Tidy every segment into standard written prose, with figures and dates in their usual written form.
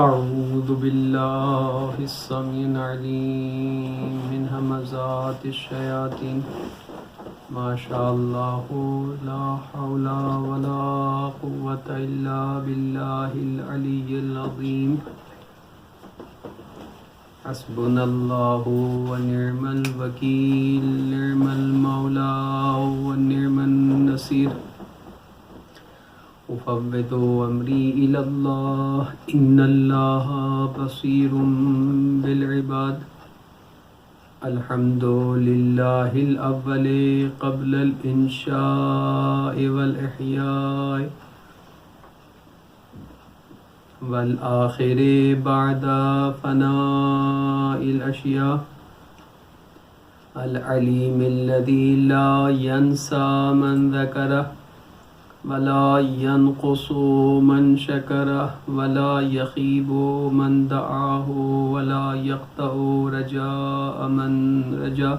أعوذ بالله السميع العليم من همزات الشياطين ما شاء الله لا حول ولا قوة إلا بالله العلي العظيم حسبنا الله ونعم الوكيل نعم المولى ونعم النصير أفوض أمري إلى الله إن الله بصير بالعباد الحمد لله الأول قبل الإنشاء والإحياء والآخر بعد فناء الأشياء العليم الذي لا ينسى من ذكره ولا ينقص من شكره ولا يخيب من دعاه ولا يقطع رجاء من رجاه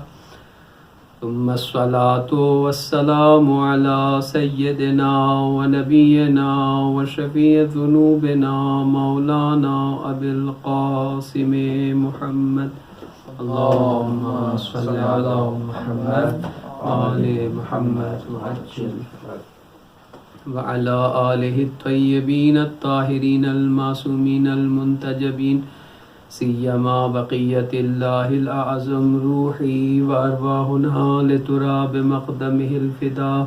ثم الصلاة والسلام على سيدنا ونبينا وشفيع ذنوبنا مولانا أبي القاسم محمد اللهم صل على محمد وآل محمد وعجل وعلى آله الطيبين الطاهرين المعصومين المنتجبين سيما بقية الله الأعظم روحي وأرواحنا لتراب مقدمه الفداء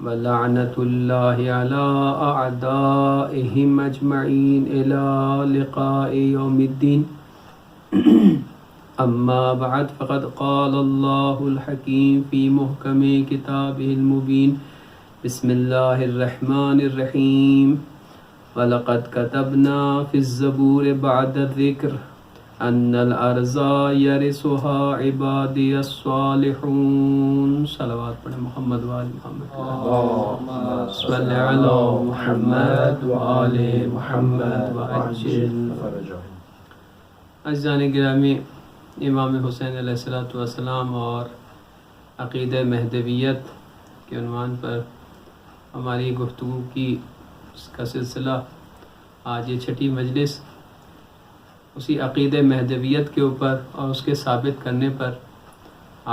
ولعنة الله على أعدائهم أجمعين إلى لقاء يوم الدين أما بعد فقد قال الله الحكيم في محكم كتابه المبين بسم الله الرحمن الرحيم وَلَقَدْ كَتَبْنَا فِي الزَّبُورِ بَعْدَ الذِّكْرِ أَنَّ الْأَرْضَ يَرِثُهَا عِبَادِيَ الصَّالِحُونَ صلوات پڑھیں محمد وآل محمد اللهم صل على محمد وآل محمد وعجل فرجهم. عزیزان گرامی، امام حسین علیہ السلام اور عقیدہ مہدویت کے عنوان پر ہماری گفتگو کا سلسلہ آج یہ چھٹی مجلس اسی عقیدہ مہدویت کے اوپر اور اس کے ثابت کرنے پر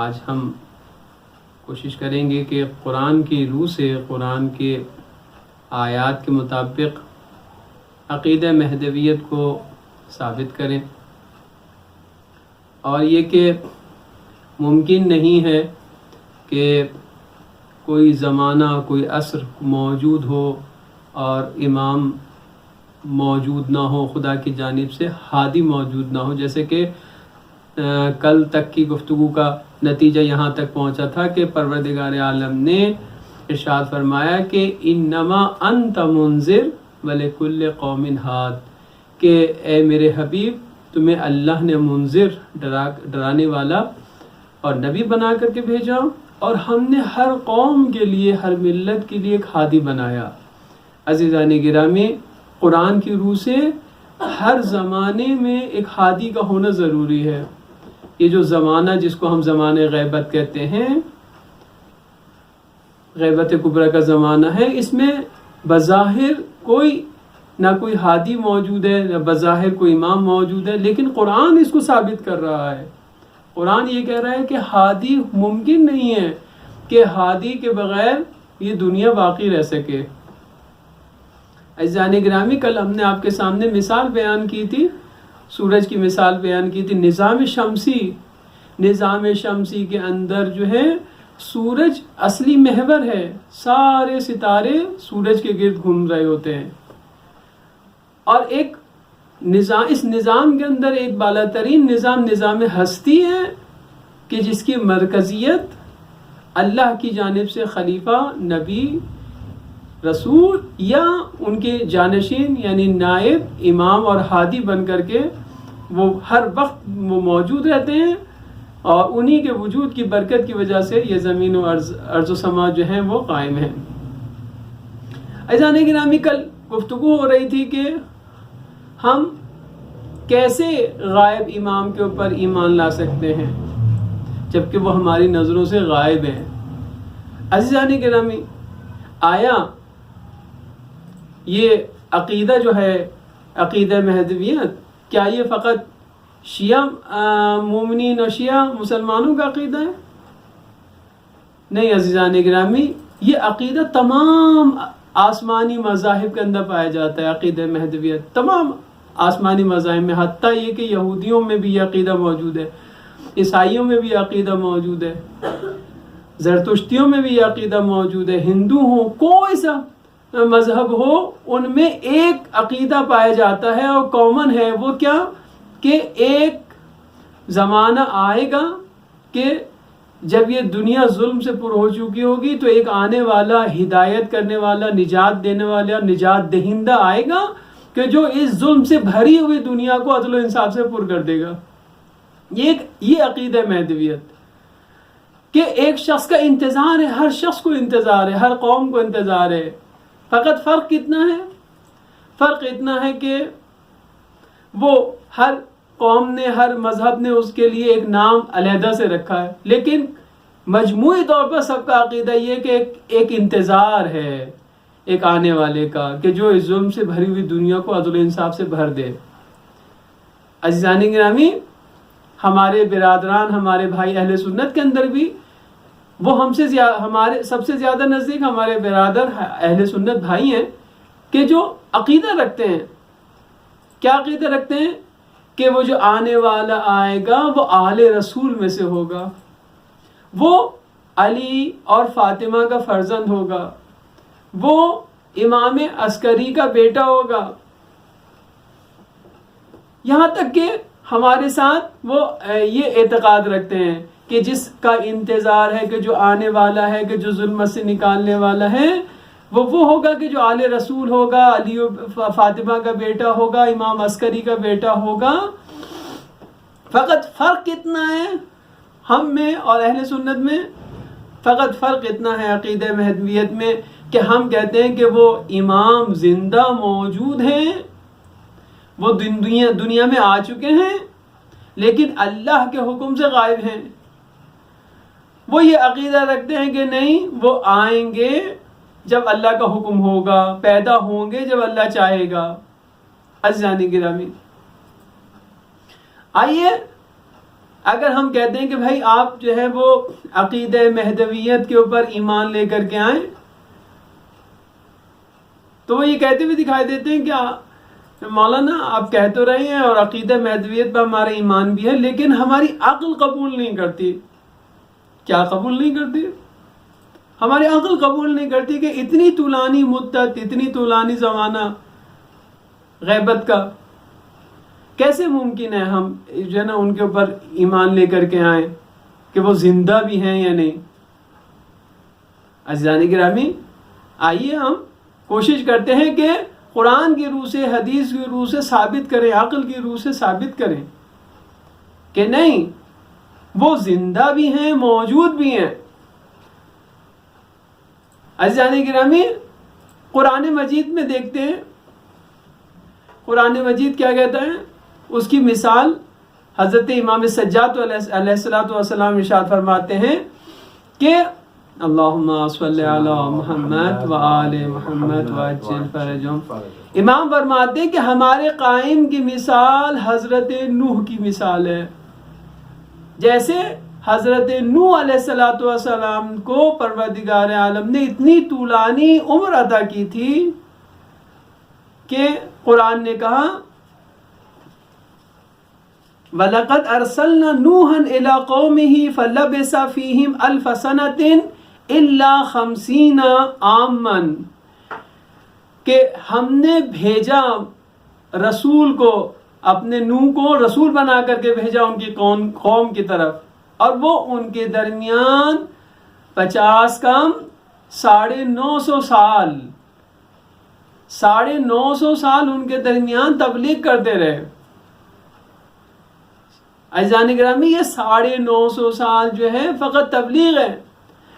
آج ہم کوشش کریں گے کہ قرآن کی روح سے قرآن کے آیات کے مطابق عقیدہ مہدویت کو ثابت کریں، اور یہ کہ ممکن نہیں ہے کہ کوئی زمانہ کوئی عصر موجود ہو اور امام موجود نہ ہو، خدا کی جانب سے ہادی موجود نہ ہو. جیسے کہ کل تک کی گفتگو کا نتیجہ یہاں تک پہنچا تھا کہ پروردگار عالم نے ارشاد فرمایا کہ انما انت منذر ولکل قوم ہاد، کہ اے میرے حبیب تمہیں اللہ نے منذر ڈرانے والا اور نبی بنا کر کے بھیجا، اور ہم نے ہر قوم کے لیے ہر ملت کے لیے ایک ہادی بنایا. عزیزان گرامی، قرآن کی روح سے ہر زمانے میں ایک ہادی کا ہونا ضروری ہے. یہ جو زمانہ جس کو ہم زمانے غیبت کہتے ہیں، غیبت کبریٰ کا زمانہ ہے، اس میں بظاہر نہ کوئی ہادی موجود ہے، نہ بظاہر کوئی امام موجود ہے، لیکن قرآن اس کو ثابت کر رہا ہے. قرآن یہ کہہ رہا ہے کہ ہادی ممکن نہیں ہے کہ ہادی کے بغیر یہ دنیا باقی رہ سکے. عزیزان گرامی، کل ہم نے آپ کے سامنے مثال بیان کی تھی، سورج کی مثال بیان کی تھی. نظام شمسی کے اندر جو ہے سورج اصلی محور ہے، سارے ستارے سورج کے گرد گھوم رہے ہوتے ہیں، اور ایک اس نظام کے اندر ایک بالا ترین نظام ہستی ہے کہ جس کی مرکزیت اللہ کی جانب سے خلیفہ، نبی، رسول یا ان کے جانشین یعنی نائب، امام اور ہادی بن کر کے وہ ہر وقت وہ موجود رہتے ہیں، اور انہی کے وجود کی برکت کی وجہ سے یہ زمین و ارض و سما جو ہیں وہ قائم ہیں. عزیزان گرامی، کل گفتگو ہو رہی تھی کہ ہم کیسے غائب امام کے اوپر ایمان لا سکتے ہیں جبکہ وہ ہماری نظروں سے غائب ہیں. عزیزان گرامی، آیا یہ عقیدہ جو ہے عقیدہ مہدویت کیا یہ فقط شیعہ مومنین اور شیعہ مسلمانوں کا عقیدہ ہے؟ نہیں عزیزان گرامی، یہ عقیدہ تمام آسمانی مذاہب کے اندر پایا جاتا ہے. عقیدہ مہدویت تمام آسمانی مذاہب میں، حتیٰ یہ کہ یہودیوں میں بھی یہ عقیدہ موجود ہے، عیسائیوں میں بھی یہ عقیدہ موجود ہے، زرتشتیوں میں بھی یہ عقیدہ موجود ہے، ہندو ہوں، کوئی سا مذہب ہو، ان میں ایک عقیدہ پایا جاتا ہے اور کامن ہے. وہ کیا کہ ایک زمانہ آئے گا کہ جب یہ دنیا ظلم سے پر ہو چکی ہوگی تو ایک آنے والا ہدایت کرنے والا، نجات دینے والا، نجات دہندہ آئے گا کہ جو اس ظلم سے بھری ہوئی دنیا کو عدل و انصاف سے پر کر دے گا. یہ عقیدہ مہدویت کہ ایک شخص کا انتظار ہے، ہر شخص کو انتظار ہے، ہر قوم کو انتظار ہے. فقط فرق کتنا ہے؟ فرق اتنا ہے کہ وہ ہر قوم نے، ہر مذہب نے اس کے لیے ایک نام علیحدہ سے رکھا ہے، لیکن مجموعی طور پر سب کا عقیدہ یہ کہ ایک انتظار ہے ایک آنے والے کا کہ جو اس ظلم سے بھری ہوئی دنیا کو عدل و انصاف سے بھر دے. عزیزان گرامی، ہمارے برادران، ہمارے بھائی اہل سنت کے اندر بھی وہ ہم سے ہمارے سب سے زیادہ نزدیک ہمارے برادر اہل سنت بھائی ہیں کہ جو عقیدہ رکھتے ہیں. کیا عقیدہ رکھتے ہیں؟ کہ وہ جو آنے والا آئے گا وہ آل رسول میں سے ہوگا، وہ علی اور فاطمہ کا فرزند ہوگا، وہ امام عسکری کا بیٹا ہوگا. یہاں تک کہ ہمارے ساتھ وہ یہ اعتقاد رکھتے ہیں کہ جس کا انتظار ہے کہ جو آنے والا ہے، کہ جو ظلمت سے نکالنے والا ہے، وہ ہوگا کہ جو آل رسول ہوگا، علی و فاطمہ کا بیٹا ہوگا، امام عسکری کا بیٹا ہوگا. فقط فرق اتنا ہے ہم میں اور اہل سنت میں، فقط فرق اتنا ہے عقیدہ مہدویت میں کہ ہم کہتے ہیں کہ وہ امام زندہ موجود ہیں، وہ دنیا میں آ چکے ہیں، لیکن اللہ کے حکم سے غائب ہیں. وہ یہ عقیدہ رکھتے ہیں کہ نہیں، وہ آئیں گے جب اللہ کا حکم ہوگا، پیدا ہوں گے جب اللہ چاہے گا. عزیزان گرامی، آئیے اگر ہم کہتے ہیں کہ بھائی آپ جو ہے وہ عقیدہ مہدویت کے اوپر ایمان لے کر کے آئیں، تو وہ یہ کہتے ہوئے دکھائی دیتے ہیں کہ مولانا آپ کہہ تو رہے ہیں اور عقیدہ مہدویت پر ہمارا ایمان بھی ہے، لیکن ہماری عقل قبول نہیں کرتی. کیا قبول نہیں کرتی؟ ہماری عقل قبول نہیں کرتی کہ اتنی طولانی مدت، اتنی طولانی زمانہ غیبت کا کیسے ممکن ہے ہم جو ہے نا ان کے اوپر ایمان لے کر کے آئیں کہ وہ زندہ بھی ہیں یا نہیں. عزیزان گرامی، آئیے ہم کوشش کرتے ہیں کہ قرآن کی روح سے، حدیث کی روح سے ثابت کریں، عقل کی روح سے ثابت کریں کہ نہیں، وہ زندہ بھی ہیں، موجود بھی ہیں. عزیزان گرامی، قرآن مجید میں دیکھتے ہیں، قرآن مجید کیا کہتا ہے؟ اس کی مثال حضرت امام سجاد علیہ السلام ارشاد فرماتے ہیں کہ اللہم صلی علی محمد و آل محمد وعجل فرجہم. امام فرماتے ہیں کہ ہمارے قائم کی مثال حضرت نوح کی مثال ہے. جیسے حضرت نوح علیہ السلام کو پروردگار عالم نے اتنی طولانی عمر عطا کی تھی کہ قرآن نے کہا وَلَقَدْ أَرْسَلْنَا نُوحًا إِلَىٰ قَوْمِهِ فَلَبِثَ فِيهِمْ أَلْفَ سَنَةٍ إِلَّا 50 عامًا، کہ ہم نے بھیجا رسول کو، اپنے نوح کو رسول بنا کر کے بھیجا ان کی قوم کی طرف، اور وہ ان کے درمیان 50 کم 950 سال 950 سال ان کے درمیان تبلیغ کرتے رہے. عزیزان گرامی، یہ 950 سال جو ہے فقط تبلیغ ہے،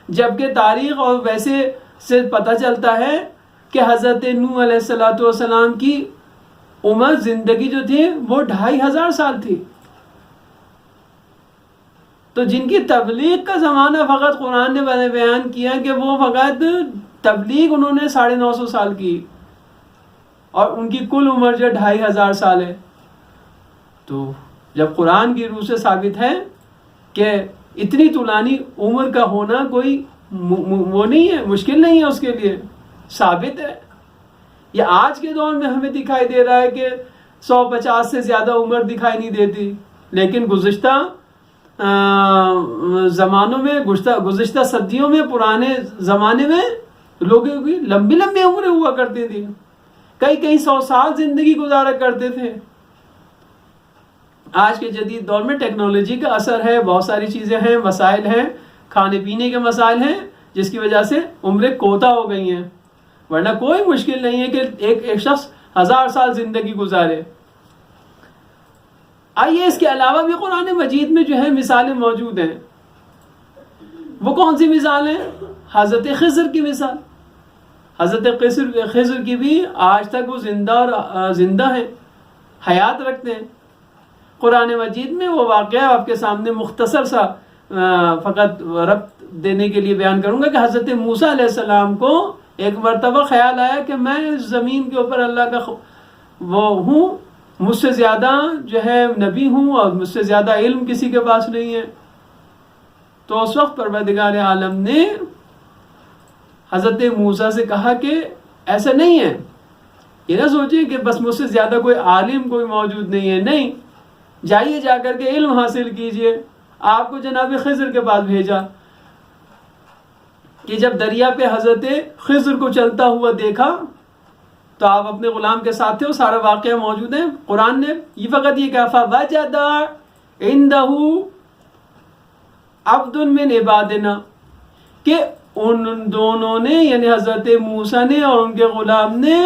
جبکہ تاریخ اور ویسے سے پتہ چلتا ہے کہ حضرت نوح علیہ السلام کی عمر، زندگی جو تھی وہ 2500 سال تھی. تو جن کی تبلیغ کا زمانہ فقط قرآن نے بیان کیا کہ وہ فقط تبلیغ انہوں نے 950 سال کی. اور ان کی کل عمر جو 2500 سال ہے. تو جب قرآن کی روح سے ثابت ہے کہ اتنی طولانی عمر کا ہونا کوئی وہ نہیں ہے، مشکل نہیں ہے اس کے لیے، ثابت ہے. یہ آج کے دور میں ہمیں دکھائی دے رہا ہے کہ 150 سے زیادہ عمر دکھائی نہیں دیتی، لیکن گزشتہ زمانوں میں، گزشتہ صدیوں میں، پرانے زمانے میں لوگوں کی لمبی لمبی عمریں ہوا کرتی تھی، کئی 100 سال زندگی گزارا کرتے تھے. آج کے جدید دور میں ٹیکنالوجی کا اثر ہے، بہت ساری چیزیں ہیں، مسائل ہیں، کھانے پینے کے مسائل ہیں، جس کی وجہ سے عمریں کوتا ہو گئی ہیں، ورنہ کوئی مشکل نہیں ہے کہ ایک شخص 1000 سال زندگی گزارے. آئیے اس کے علاوہ بھی قرآن مجید میں جو ہے مثالیں موجود ہیں. وہ کون سی مثال ہیں؟ حضرت خضر کی مثال. حضرت خضر کی بھی آج تک وہ زندہ ہیں، حیات رکھتے ہیں. قرآن مجید میں وہ واقعہ آپ کے سامنے مختصر سا فقط ربط دینے کے لیے بیان کروں گا کہ حضرت موسیٰ علیہ السلام کو ایک مرتبہ خیال آیا کہ میں زمین کے اوپر اللہ کا وہ ہوں، مجھ سے زیادہ جو ہے نبی ہوں اور مجھ سے زیادہ علم کسی کے پاس نہیں ہے. تو اس وقت پروردگار عالم نے حضرت موسیٰ سے کہا کہ ایسا نہیں ہے، یہ نہ سوچیں کہ بس مجھ سے زیادہ کوئی عالم کوئی موجود نہیں ہے، نہیں، جائیے جا کر کے علم حاصل کیجئے. آپ کو جناب خضر کے پاس بھیجا کہ جب دریا پہ حضرت خضر کو چلتا ہوا دیکھا تو آپ اپنے غلام کے ساتھ تھے، وہ سارا واقعہ موجود ہے. قرآن نے یہ فقط یہ کہا فَوَجَدَ عِندَهُ عَبْدٌ مِّنْ عِبَادِنَا، کہ ان دونوں نے یعنی حضرت موسیٰ نے اور ان کے غلام نے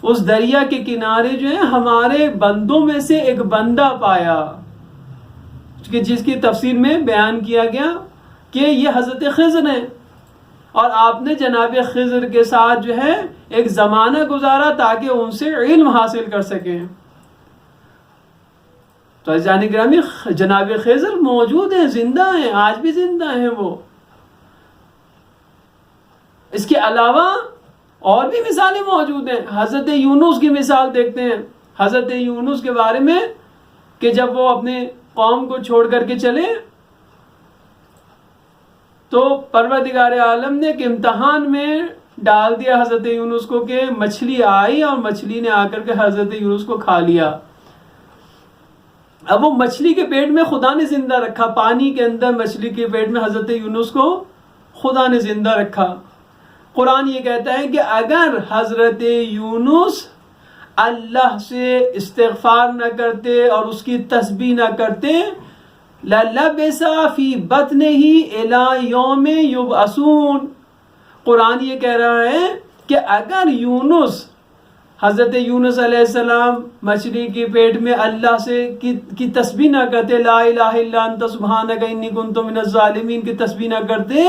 اس دریا کے کنارے جو ہے ہمارے بندوں میں سے ایک بندہ پایا، کہ جس کی تفسیر میں بیان کیا گیا کہ یہ حضرت خضر ہیں، اور آپ نے جناب خضر کے ساتھ جو ہے ایک زمانہ گزارا تاکہ ان سے علم حاصل کر سکیں. تو عزیزان گرامی جناب خضر موجود ہیں، زندہ ہیں، آج بھی زندہ ہیں وہ. اس کے علاوہ اور بھی مثالیں موجود ہیں. حضرت یونس کی مثال دیکھتے ہیں. حضرت یونس کے بارے میں کہ جب وہ اپنے قوم کو چھوڑ کر کے چلے تو پروردگار عالم نے ایک امتحان میں ڈال دیا حضرت یونس کو کہ مچھلی آئی اور مچھلی نے آ کر کے حضرت یونس کو کھا لیا. اب وہ مچھلی کے پیٹ میں خدا نے زندہ رکھا، پانی کے اندر مچھلی کے پیٹ میں حضرت یونس کو خدا نے زندہ رکھا. قرآن یہ کہتا ہے کہ اگر حضرت یونس اللہ سے استغفار نہ کرتے اور اس کی تسبیح نہ کرتے لَلَبِثَ فِي بَطْنِهِ إِلَى يَوْمِ يُبْعَثُونَ. قرآن یہ کہہ رہا ہے کہ اگر یونس حضرت یونس علیہ السلام مچھلی کے پیٹ میں اللہ سے کی تسبیح نہ کرتے، لا الہ الا انت سبحانک انی کنت من الظالمین کی تسبیح نہ کرتے،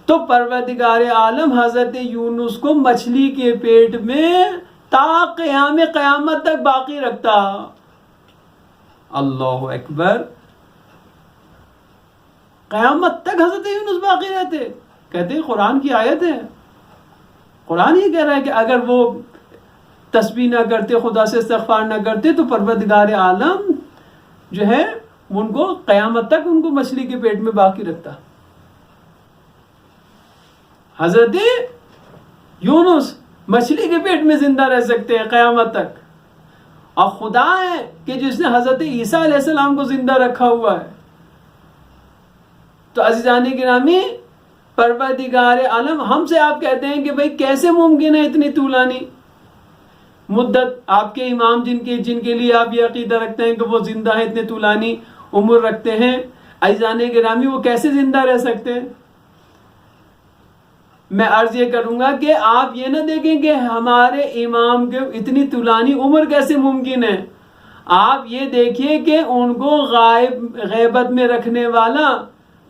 تو پروردگار عالم حضرت یونس کو مچھلی کے پیٹ میں تا قیامت تک باقی رکھتا. اللہ اکبر، قیامت تک حضرت یونس باقی رہتے. کہتے ہیں قرآن کی آیت ہے، قرآن یہ کہہ رہا ہے کہ اگر وہ تسبیح نہ کرتے، خدا سے استغفار نہ کرتے، تو پروردگار عالم جو ہے ان کو قیامت تک ان کو مچھلی کے پیٹ میں باقی رکھتا. حضرت یونس مچھلی کے پیٹ میں زندہ رہ سکتے ہیں قیامت تک، اور خدا ہے کہ جس نے حضرت عیسیٰ علیہ السلام کو زندہ رکھا ہوا ہے. تو عزیزان گرامی پروردگار عالم ہم سے آپ کہتے ہیں کہ بھئی کیسے ممکن ہے اتنی طولانی مدت؟ آپ کے امام جن کے لیے آپ یہ عقیدہ رکھتے ہیں کہ وہ زندہ ہیں، اتنے طولانی عمر رکھتے ہیں، عزیزان گرامی وہ کیسے زندہ رہ سکتے ہیں؟ میں عرض یہ کروں گا کہ آپ یہ نہ دیکھیں کہ ہمارے امام کے اتنی طولانی عمر کیسے ممکن ہے، آپ یہ دیکھیے کہ ان کو غیبت میں رکھنے والا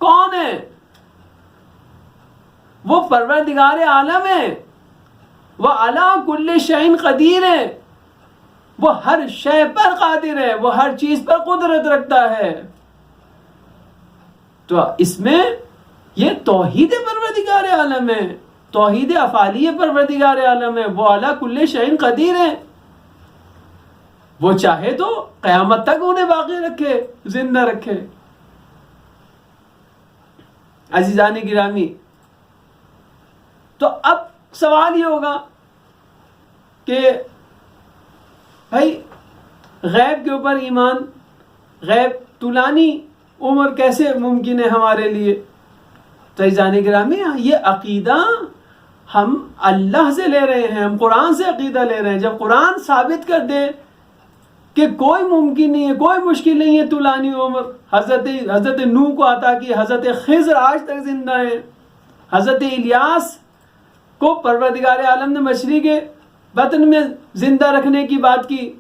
کون ہے؟ وہ پروردگار عالم ہے، وہ علی کل شیء قدیر ہے، وہ ہر شے پر قادر ہے، وہ ہر چیز پر قدرت رکھتا ہے. تو اس میں یہ توحید پروردگار عالم ہے، توحید افعالی پروردگار عالم ہے، وہ علی کل شیء قدیر ہے. وہ چاہے تو قیامت تک انہیں باقی رکھے، زندہ رکھے۔ عزیزان گرامی، تو اب سوال یہ ہوگا کہ بھائی غیب کے اوپر ایمان، غیب طولانی عمر کیسے ممکن ہے ہمارے لیے؟ تو عزیزان گرامی، یہ عقیدہ ہم اللہ سے لے رہے ہیں، ہم قرآن سے عقیدہ لے رہے ہیں۔ جب قرآن ثابت کر دے کہ کوئی ممکن نہیں ہے، کوئی مشکل نہیں ہے طولانی عمر، حضرت نوح کو عطا کی، حضرت خضر آج تک زندہ ہیں، حضرت الیاس کو پروردگار عالم نے مچھلی کے بطن میں زندہ رکھنے کی بات کی،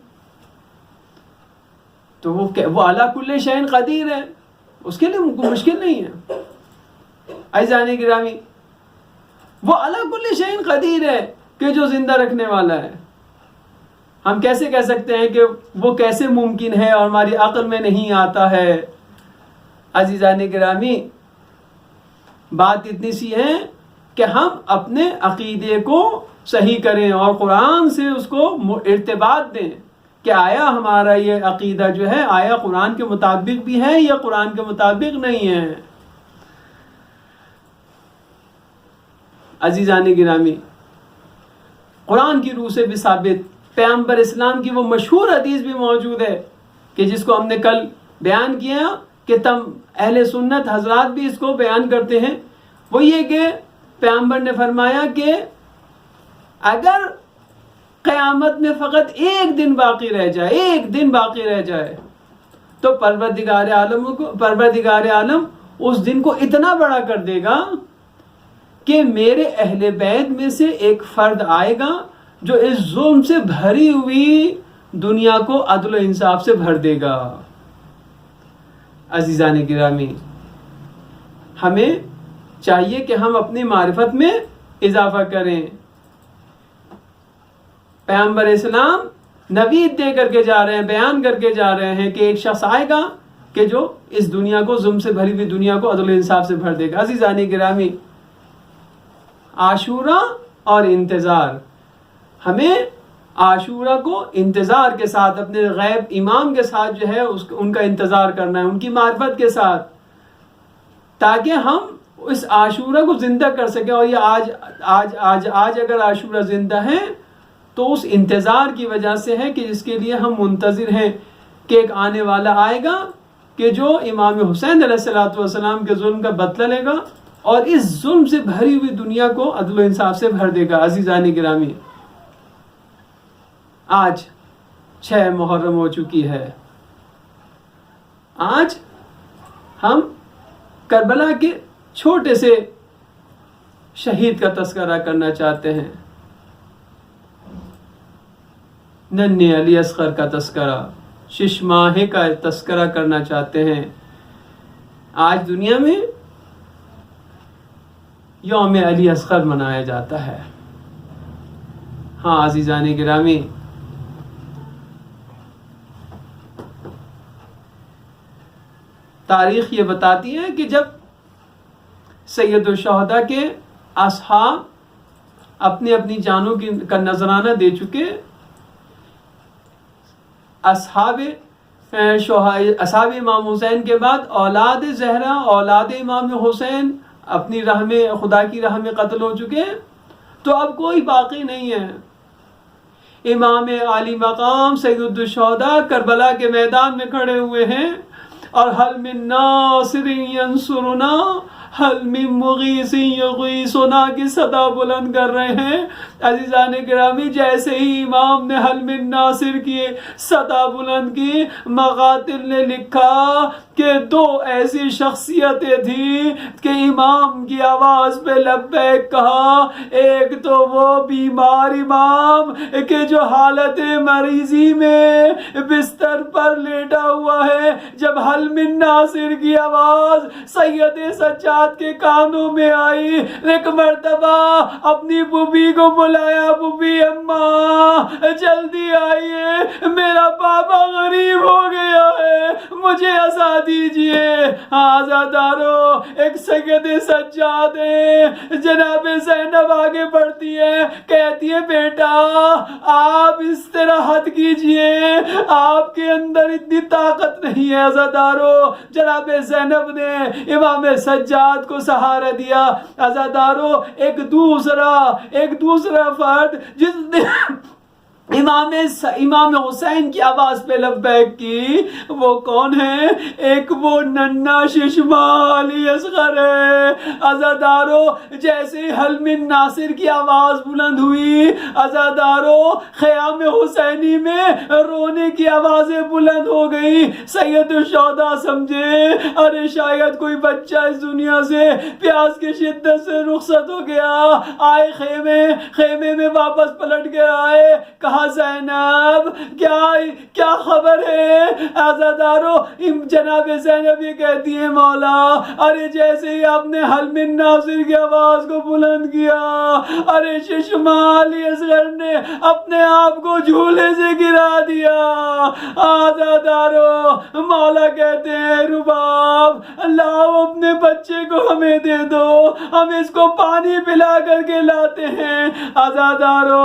تو وہ علی کل شیء قدیر ہے، اس کے لیے مشکل نہیں ہے۔ عزیزان گرامی، وہ علی کل شیء قدیر ہے کہ جو زندہ رکھنے والا ہے۔ ہم کیسے کہہ سکتے ہیں کہ وہ کیسے ممکن ہے اور ہماری عقل میں نہیں آتا ہے؟ عزیزان گرامی، بات اتنی سی ہے کہ ہم اپنے عقیدے کو صحیح کریں اور قرآن سے اس کو ارتباط دیں کہ آیا ہمارا یہ عقیدہ جو ہے آیا قرآن کے مطابق بھی ہے یا قرآن کے مطابق نہیں ہے۔ عزیزان گرامی، قرآن کی روح سے بھی ثابت، پیغمبر اسلام کی وہ مشہور حدیث بھی موجود ہے کہ جس کو ہم نے کل بیان کیا کہ اہل سنت حضرات بھی اس کو بیان کرتے ہیں۔ وہ یہ کہ پیغمبر نے فرمایا کہ اگر قیامت میں فقط ایک دن باقی رہ جائے تو پروردگار عالم اس دن کو اتنا بڑا کر دے گا کہ میرے اہل بیت میں سے ایک فرد آئے گا جو اس ظلم سے بھری ہوئی دنیا کو عدل و انصاف سے بھر دے گا۔ عزیزان گرامی، ہمیں چاہیے کہ ہم اپنی معرفت میں اضافہ کریں۔ پیغمبر اسلام نوید دے کر کے جا رہے ہیں، بیان کر کے جا رہے ہیں کہ ایک شخص آئے گا کہ جو اس دنیا کو، ظلم سے بھری ہوئی دنیا کو عدل و انصاف سے بھر دے گا۔ عزیزان گرامی، عاشورہ اور انتظار، ہمیں عاشورہ کو انتظار کے ساتھ، اپنے غیب امام کے ساتھ جو ہے ان کا انتظار کرنا ہے، ان کی معرفت کے ساتھ، تاکہ ہم اس عاشورہ کو زندہ کر سکیں۔ اور یہ آج اگر عاشورہ زندہ ہے تو اس انتظار کی وجہ سے ہے کہ جس کے لیے ہم منتظر ہیں کہ ایک آنے والا آئے گا کہ جو امام حسین علیہ السلام کے ظلم کا بدلہ لے گا اور اس ظلم سے بھری ہوئی دنیا کو عدل و انصاف سے بھر دے گا۔ عزیزان گرامی، آج 6 محرم ہو چکی ہے۔ آج ہم کربلا کے چھوٹے سے شہید کا تذکرہ کرنا چاہتے ہیں، ننھے علی اصغر کا تذکرہ، 6 ماہ کا تذکرہ کرنا چاہتے ہیں۔ آج دنیا میں یوم علی اصغر منایا جاتا ہے۔ ہاں عزیزان گرامی، تاریخ یہ بتاتی ہے کہ جب سید الشہداء کے اصحاب اپنی اپنی جانوں کا نذرانہ دے چکے، اصحاب امام حسین کے بعد اولاد زہرا، اولاد امام حسین اپنی راہ میں، خدا کی راہ میں قتل ہو چکے، تو اب کوئی باقی نہیں ہے۔ امام عالی مقام سید الشہداء کربلا کے میدان میں کھڑے ہوئے ہیں اور حل من ناصر ینصرنا حل من مغیث یغیثنا کی صدا بلند کر رہے ہیں۔ عزیزان گرامی، جیسے ہی امام نے حل من ناصر کی صدا بلند کی، مقاتل نے لکھا کہ 2 ایسی شخصیتیں تھیں کہ امام کی آواز پہ لبیک کہا۔ ایک تو وہ بیمار امام کہ جو حالت مریضی میں بستر پر لیٹا ہوا ہے، جب حل من ناصر کی آواز سید سجاد بات کے کانوں میں آئی. ایک مرتبہ اپنی بوبی کو بلایا, بوبی اماں جلدی آئیے, میرا پاپا غریب ہو گیا ہے, مجھے عزا دیجئے. عزادارو, ایک سید سجاد ہے, جناب زینب آگے بڑھتی ہے, کہتی ہے بیٹا آپ استراحت کیجئے, آپ کے اندر اتنی طاقت نہیں ہے. عزادارو, جناب زینب نے امام سجاد کو سہارا دیا. عزادارو, ایک دوسرا فرد جس نے امام حسین کی آواز پہ لبیک کی, وہ کون ہے؟ ایک وہ ننھا ششما علی اصغر ہے. عزادارو, جیسے حلم ناصر کی آواز بلند ہوئی, عزادارو خیام حسینی میں رونے کی آوازیں بلند ہو گئی. سید الشہداء سمجھے ارے شاید کوئی بچہ اس دنیا سے پیاس کی شدت سے رخصت ہو گیا. آئے خیمے میں واپس پلٹ کے آئے, کہا زینب کیا خبر ہے؟ عزادارو, جناب زینب یہ کہتی ہے مولا ارے جیسے ہی آپ نے حلم ناصر کی آواز کو بلند کیا, ارے ششما علی اصغر نے اپنے آپ کو جھولے سے گرا دیا. عزادارو, مولا کہتے ہیں رباب لاؤ اپنے بچے کو ہمیں دے دو, ہم اس کو پانی پلا کر کے لاتے ہیں. عزادارو,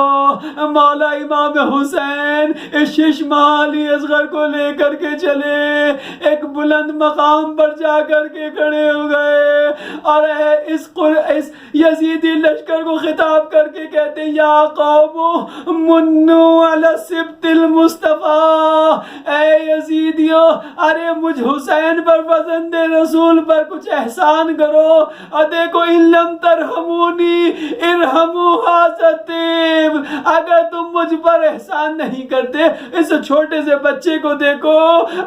مولا امام حسین اس ششما علی اصغر کو لے کر کے چلے, ایک بلند مقام پر جا کر کے کھڑے ہو گئے اور اس یزیدی لشکر کو خطاب کر کے کہتے یا قوم منو علی السبط المصطفیٰ, اے یزیدیو ارے مجھ حسین پر پسند رسول پر کچھ احسان کرو. اور دیکھو ان لم ترحمونی ارحموا ھذا الطفل, اگر تم مجھ پر احسان نہیں کرتے اس چھوٹے سے بچے کو دیکھو,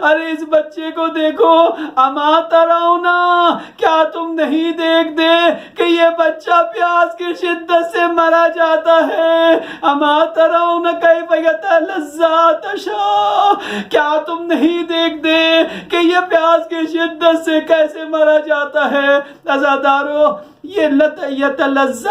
ارے اس بچے کو دیکھو. اما ترونا, کیا تم نہیں دیکھتے کہ یہ بچہ پیاس کی شدت سے مرا جاتا ہے؟ اما ترونا کیف یتلذذ عطشا, کیا تم نہیں دیکھتے کہ یہ پیاس کی شدت سے کیسے مرا جاتا ہے؟ عزادارو, یہ یتلذذ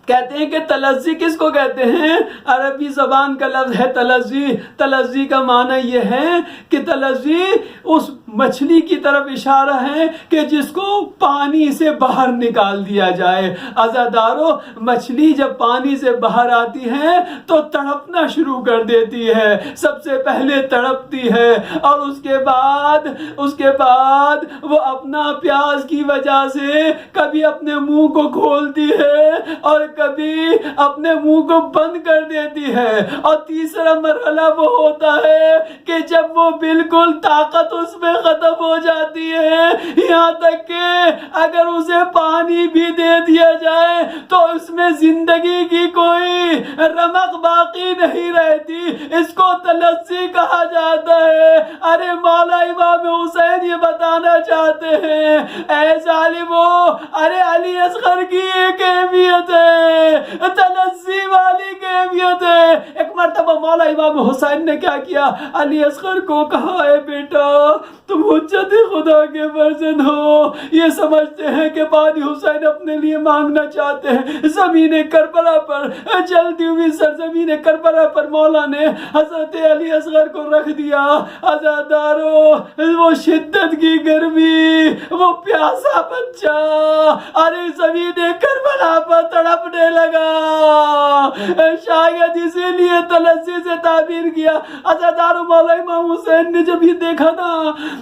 کہتے ہیں کہ تلذی کس کو کہتے ہیں؟ عربی زبان کا لفظ ہے تلذی. تلذی کا معنی یہ ہے کہ تلذی اس مچھلی کی طرف اشارہ ہے کہ جس کو پانی سے باہر نکال دیا جائے. عزادارو, مچھلی جب پانی سے باہر آتی ہے تو تڑپنا شروع کر دیتی ہے, سب سے پہلے تڑپتی ہے اور اس کے بعد وہ اپنا پیاس کی وجہ سے کبھی اپنے منہ کو کھولتی ہے اور کبھی اپنے منہ کو بند کر دیتی ہے. اور تیسرا مرحلہ وہ ہوتا ہے کہ جب وہ بالکل طاقت اس میں ختم ہو جاتی ہے, یہاں تک کہ اگر اسے پانی بھی دے دیا جائے تو اس میں زندگی کی کوئی رمق باقی نہیں رہتی. اس کو تلذی کہا جاتا ہے. ارے مولا امام حسین یہ بتانا چاہتے ہیں اے ظالمو, ارے علی اصغر کی یہ کیفیت ہے, تلذی والی کیفیت ہے. ایک مرتبہ مولا امام حسین نے کیا کیا, علی اصغر کو کہا اے بیٹا تم حجت خدا کے فرزند ہو, یہ سمجھتے ہیں کہ پانی حسین اپنے لیے مانگنا چاہتے ہیں. زمین کربلا پر, جلتی ہوئی سرزمین کربلا پر مولا نے حضرت علی اصغر کو رکھ دیا. عزادارو, وہ شدت کی گرمی, وہ پیاسا بچہ ارے زمین کربلا پر تڑپنے لگا. شاید اسی لیے تلذی سے تعبیر کیا. عزادارو, مولا امام حسین نے جب یہ دیکھا نا,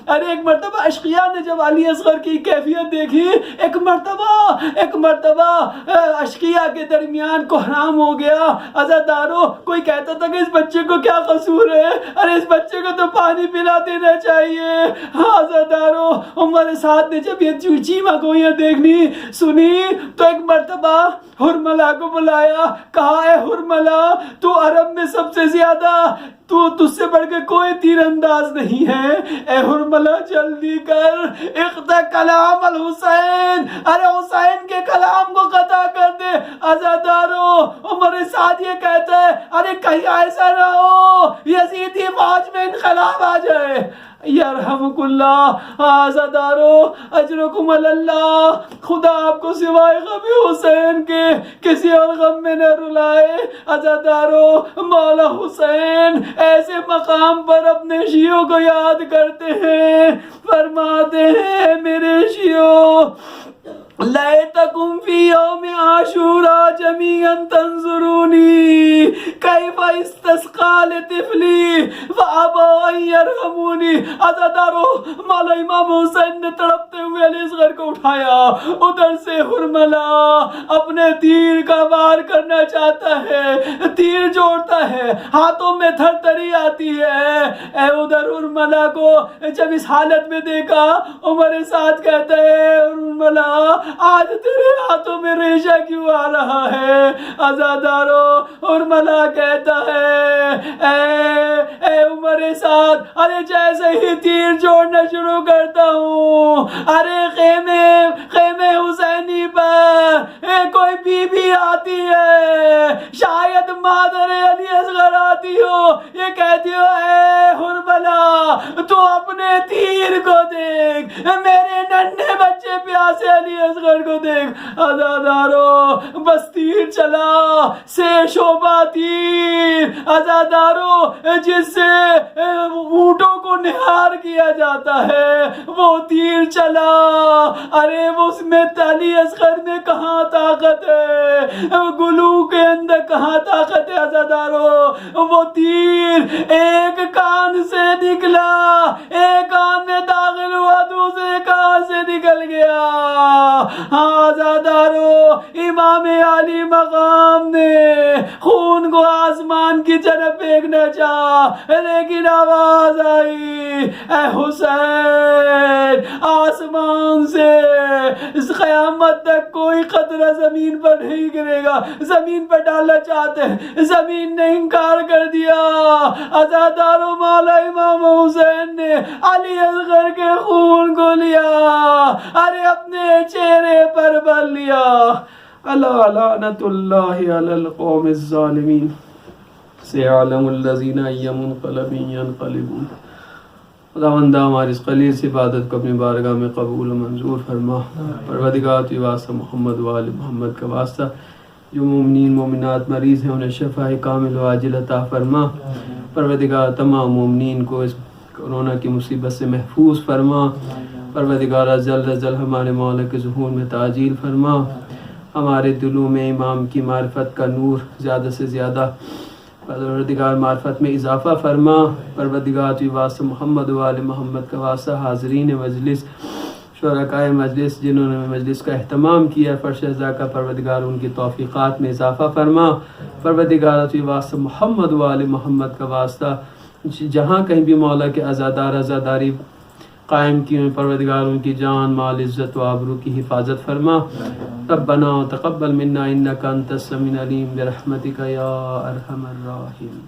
ارے ایک مرتبہ اشقیاء نے جب علی اصغر کی کیفیت دیکھی, ایک مرتبہ اشقیاء کے درمیان کوہرام ہو گیا. عزادارو, کوئی کہتا تھا کہ اس بچے کو کیا قصور ہے, ارے اس بچے کو تو پانی پلا دینا چاہیے. عزادارو, عمر سعد نے جب یہ چیما گوئیاں دیکھنی سنی تو ایک مرتبہ حرملہ کو بلایا, کہا اے حرملہ تو عرب میں سب سے زیادہ تجھ سے بڑھ کے کوئی تیر انداز نہیں ہے. اے حرملہ جلدی کر، اقطع کلام الحسین، ارے حسین کے کلام کو قطع کر دے. عزادارو عمر سعد یہ کہتا ہے ارے کہیں ایسا نہ ہو یزیدی فوج میں انقلاب آ جائے. یرحمک اللہ. عزادارو اجرکم اللہ، خدا آپ کو سوائے غم حسین کے کسی اور غم میں نہ رلائے. عزادارو مولا حسین ایسے مقام پر اپنے شیعوں کو یاد کرتے ہیں، فرماتے ہیں میرے شیعوں لیتکم فی یوم عاشوراء جمیعا تنظرونی کیف استسقا لطفلی فابوا ان یرحمونی. عزادارو مولا امام حسین نے تڑپتے ہوئے علی اصغر کو اٹھایا. ادھر سے حرملہ اپنے تیر کا وار کرنا چاہتا ہے، تیر جوڑتا ہے، ہاتھوں میں تھر تھری آتی ہے. اے ادھر حرملہ کو جب اس حالت میں دیکھا، عمر سعد کہتا ہے حرملہ آج تیرے ہاتھوں میں ریشہ کیوں آ رہا ہے؟ عزادارو حرملہ کہتا ہے اے عمر سعد، ارے جیسے ہی تیر جوڑنا شروع کرتا ہوں، ارے خیمے حسینی پر کوئی بی بی آتی ہے، شاید مادر علی اصغر آتی ہو. یہ کہتی ہو اے حرملہ تو اپنے تیر کو دیکھ، میرے ننھے بچے پیاسے علی اصغر کو دیکھ. عزادارو بس تیر چلا، سے شعبہ تیر. عزادارو جس سے اونٹوں کو نہار کیا جاتا ہے وہ تیر چلا. ارے اس میں علی اصغر میں کہاں طاقت ہے، گلو کے اندر کہاں طاقت ہے. عزادارو وہ تیر ایک کان سے نکلا، ایک کان میں داخل ہوا، دوسرے کان سے نکل گیا. عزادارو امام علی مقام نے خون کو آسمان کی طرف پھینکنا چاہا، لیکن آواز آئی اے حسین آسمان سے اس قیامت تک کوئی قطرہ زمین پر نہیں گرے گا. زمین پر ڈالنا چاہتے ہیں، زمین نے انکار کر دیا. عزادارو مولا امام حسین نے علی اصغر کے خون کو لیا، ارے اپنے چہرے پر بل لیا. الا لعنت اللہ علی القوم الظالمین. سیعلم الذین ای منقلب ینقلبون. خداوند ہماری اس قلیل سی عبادت کو اپنی بارگاہ میں قبول و منظور فرما. پروردگار تو واسطہ محمد و آل محمد کا واسطہ جو مومنین مومنات مریض ہیں انہیں شفا کامل و عاجل عطا فرما. پروردگار تمام مومنین کو اس کورونا کی مصیبت سے محفوظ فرما. پروردگار جلد از جلد ہمارے مولا کے ظہور میں تعجیل فرما. ہمارے دلوں میں امام کی معرفت کا نور زیادہ سے زیادہ پروردگار معرفت میں اضافہ فرما. پروردگار تو واسطہ محمد و آل محمد کا واسطہ حاضرین مجلس، شرکائے مجلس جنہوں نے مجلس کا اہتمام کیا، فرش ازا کا پروردگار ان کی توفیقات میں اضافہ فرما. پروردگار تو واسطہ محمد و آل محمد کا واسطہ جہاں کہیں بھی مولا کے عزاداری قائم کی ہوئی، پروردگار ان کی جان مال عزت و آبرو کی حفاظت فرما. ربنا تقبل منا انک انت السمیع العلیم برحمتک یا ارحم الراحمین.